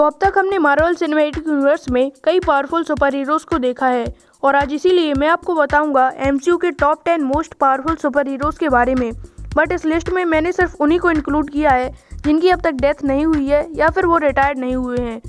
तो अब तक हमने मार्वल सिनेमैटिक यूनिवर्स में कई पावरफुल सुपर हीरोज को देखा है और आज इसीलिए मैं आपको बताऊंगा एमसीयू के top 10 most powerful super heroes के बारे में। बट इस लिस्ट में मैंने सिर्फ उन्हीं को इंक्लूड किया है जिनकी अब तक डेथ नहीं हुई है या फिर वो रिटायर्ड नहीं हुए हैं।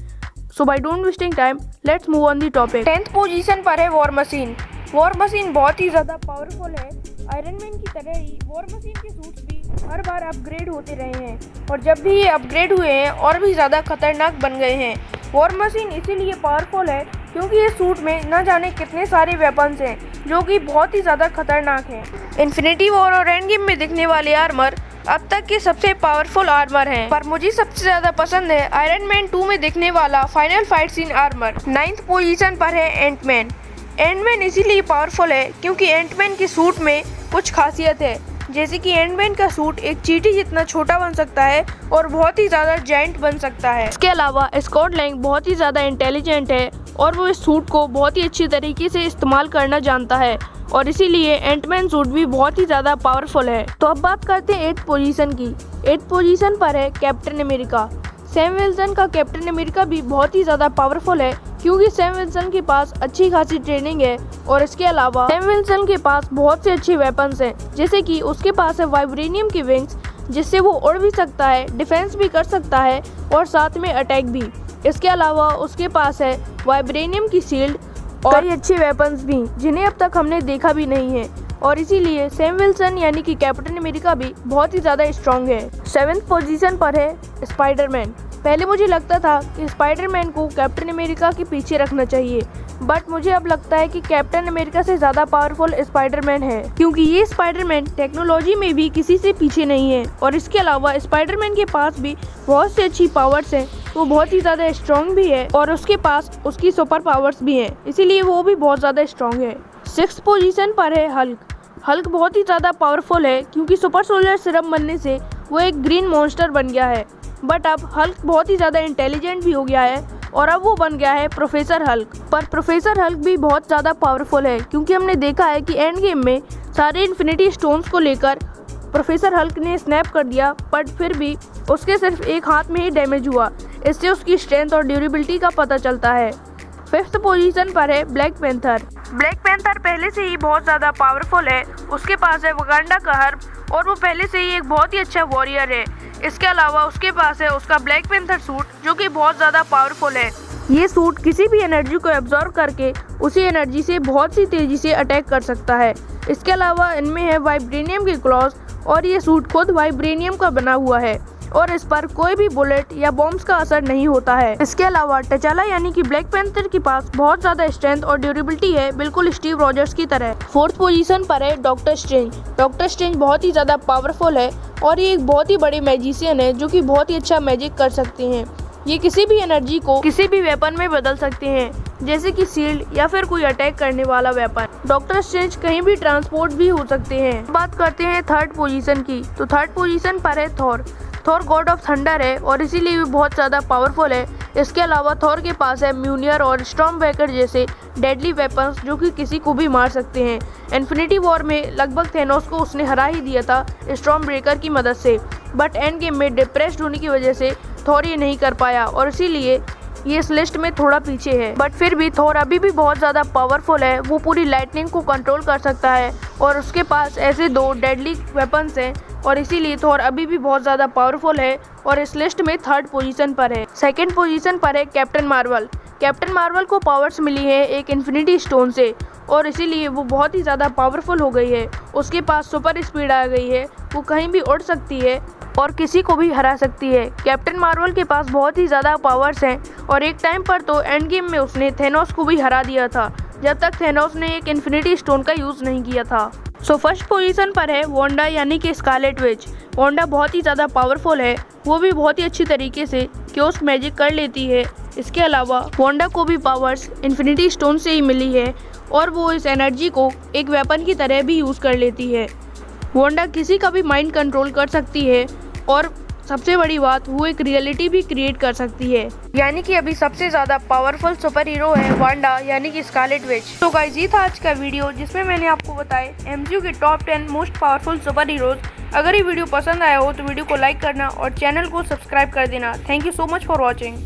So bye don't wasting time let's move on the topic. 10th position पर है वॉर मशीन। वॉर मशीन बहुत ही ज़्यादा पावरफुल है। आयरन मैन की तरह ही वॉर मशीन के सूट्स भी हर बार अपग्रेड होते रहे हैं और जब भी ये अपग्रेड हुए हैं और भी ज़्यादा खतरनाक बन गए हैं। वॉर मशीन इसीलिए पावरफुल है क्योंकि इस सूट में न जाने कितने सारे वेपन्स हैं जो कि बहुत ही ज़्यादा खतरनाक हैं। इन्फिनिटी वॉर और एंड गेम में दिखने वाले आर्मर अब तक के सबसे पावरफुल आर्मर हैं, पर मुझे सबसे ज़्यादा पसंद है आयरन मैन 2 में दिखने वाला final fight scene armour. 9th position पर है एंटमैन। एंटमैन इसीलिए पावरफुल है क्योंकि एंटमैन के सूट में कुछ खासियत है, जैसे कि एंटमैन का सूट एक चींटी जितना छोटा बन सकता है और बहुत ही ज़्यादा जायंट बन सकता है। इसके अलावा स्कॉट लैंग बहुत ही ज़्यादा इंटेलिजेंट है और वो इस सूट को बहुत ही अच्छी तरीके से इस्तेमाल करना जानता है और इसीलिए एंटमैन सूट भी बहुत ही ज़्यादा पावरफुल है। तो अब बात करते हैं 8th पोजीशन की। 8th पोजीशन पर है कैप्टन अमेरिका। सैम विल्सन का कैप्टन अमेरिका भी बहुत ही ज़्यादा पावरफुल है क्योंकि सैम विल्सन के पास अच्छी खासी ट्रेनिंग है और इसके अलावा सैम विल्सन के पास बहुत से अच्छे वेपन्स हैं, जैसे कि उसके पास है वाइब्रेनियम की विंग्स जिससे वो उड़ भी सकता है, डिफेंस भी कर सकता है और साथ में अटैक भी। इसके अलावा उसके पास है वाइब्रेनियम की शील्ड और कई अच्छे वेपन्स भी जिन्हें अब तक हमने देखा भी नहीं है और इसीलिए सैम विल्सन यानी कि कैप्टन अमेरिका भी बहुत ही ज़्यादा स्ट्रॉन्ग है। 7th पोजीशन पर है स्पाइडरमैन। पहले मुझे लगता था कि स्पाइडरमैन को कैप्टन अमेरिका के पीछे रखना चाहिए, बट मुझे अब लगता है कि कैप्टन अमेरिका से ज़्यादा पावरफुल स्पाइडरमैन है क्योंकि ये स्पाइडरमैन टेक्नोलॉजी में भी किसी से पीछे नहीं है और इसके अलावा स्पाइडरमैन के पास भी बहुत सी अच्छी पावर्स हैं। वो बहुत ही ज़्यादा स्ट्रॉन्ग भी है और उसके पास उसकी सुपर पावर्स भी हैं, इसीलिए वो भी बहुत ज़्यादा स्ट्रॉन्ग है। 6th पोजीशन पर है हल्क। हल्क बहुत ही ज़्यादा पावरफुल है क्योंकि सुपर सोल्जर सिरम बनने से वो एक ग्रीन मॉन्स्टर बन गया है, बट अब हल्क बहुत ही ज़्यादा इंटेलिजेंट भी हो गया है और अब वो बन गया है प्रोफेसर हल्क। पर प्रोफेसर हल्क भी बहुत ज़्यादा पावरफुल है क्योंकि हमने देखा है कि एंड गेम में सारे इन्फिनिटी स्टोन्स को लेकर प्रोफेसर हल्क ने स्नैप कर दिया, बट फिर भी उसके सिर्फ एक हाथ में ही डैमेज हुआ। इससे उसकी स्ट्रेंथ और ड्यूरेबिलिटी का पता चलता है। 5th पोजीशन पर है ब्लैक पैंथर। ब्लैक पैंथर पहले से ही बहुत ज़्यादा पावरफुल है। उसके पास है वकांडा का हर्ब और वो पहले से ही एक बहुत ही अच्छा वॉरियर है। इसके अलावा उसके पास है उसका ब्लैक पैंथर सूट जो कि बहुत ज़्यादा पावरफुल है। ये सूट किसी भी एनर्जी को एब्जॉर्ब करके उसी एनर्जी से बहुत सी तेज़ी से अटैक कर सकता है। इसके अलावा इनमें है वाइब्रेनियम के क्लॉज और ये सूट खुद वाइब्रेनियम का बना हुआ है और इस पर कोई भी बुलेट या बॉम्ब्स का असर नहीं होता है। इसके अलावा टचाला यानी कि ब्लैक पैंथर के पास बहुत ज़्यादा स्ट्रेंथ और ड्यूरेबिलिटी है, बिल्कुल स्टीव रॉजर्स की तरह। 4th पोजीशन पर है डॉक्टर स्ट्रेंज। डॉक्टर स्ट्रेंज बहुत ही ज़्यादा पावरफुल है और ये एक बहुत ही बड़े मैजिशियन है जो कि बहुत ही अच्छा मैजिक कर सकते हैं। ये किसी भी एनर्जी को किसी भी वेपन में बदल सकते हैं, जैसे कि शील्ड या फिर कोई अटैक करने वाला वेपन। डॉक्टर स्ट्रेंज कहीं भी ट्रांसपोर्ट भी हो सकते हैं। बात करते हैं 3rd पोजीशन की, तो 3rd पोजीशन पर है Thor. Thor God of thunder है और इसीलिए भी बहुत ज़्यादा पावरफुल है। इसके अलावा थॉर के पास है म्यूनियर और स्टॉर्म ब्रेकर जैसे डेडली वेपन्स जो कि किसी को भी मार सकते हैं। इन्फिनिटी वॉर में लगभग थेनोस को उसने हरा ही दिया था स्टॉर्म ब्रेकर की मदद से, बट एंड गेम में डिप्रेस्ड होने की वजह से थॉर ये नहीं कर पाया और इसीलिए ये इस लिस्ट में थोड़ा पीछे है। बट फिर भी थॉर अभी भी बहुत ज़्यादा पावरफुल है। वो पूरी लाइटनिंग को कंट्रोल कर सकता है और उसके पास ऐसे 2 डेडली वेपन्स हैं और इसीलिए थॉर अभी भी बहुत ज़्यादा पावरफुल है और इस लिस्ट में 3rd पोजीशन पर है। 2nd पोजीशन पर है कैप्टन मार्वल। कैप्टन मार्वल को पावर्स मिली है एक इन्फिनिटी स्टोन से और इसीलिए वो बहुत ही ज़्यादा पावरफुल हो गई है। उसके पास सुपर स्पीड आ गई है, वो कहीं भी उड़ सकती है और किसी को भी हरा सकती है। कैप्टन मार्वल के पास बहुत ही ज़्यादा पावर्स हैं और एक टाइम पर तो एंड गेम में उसने थेनोस को भी हरा दिया था, जब तक थेनोस ने एक इन्फिनिटी स्टोन का यूज़ नहीं किया था। सो 1st पोजीशन पर है वांडा यानी कि स्कारलेट विच। वांडा बहुत ही ज़्यादा पावरफुल है, वो भी बहुत ही अच्छी तरीके से क्योस मैजिक कर लेती है। इसके अलावा वांडा को भी पावर्स इन्फिनिटी स्टोन से ही मिली है और वो इस एनर्जी को एक वेपन की तरह भी यूज़ कर लेती है। वांडा किसी का भी माइंड कंट्रोल कर सकती है और सबसे बड़ी बात वो एक रियलिटी भी क्रिएट कर सकती है, यानी कि अभी सबसे ज़्यादा पावरफुल सुपर हीरो है वांडा यानी कि स्कारलेट विच। तो गाइस ये था आज का वीडियो जिसमें मैंने आपको बताए एमसीयू के top 10 most powerful super heroes. अगर ये वीडियो पसंद आया हो तो वीडियो को लाइक करना और चैनल को सब्सक्राइब कर देना। Thank you so much for watching.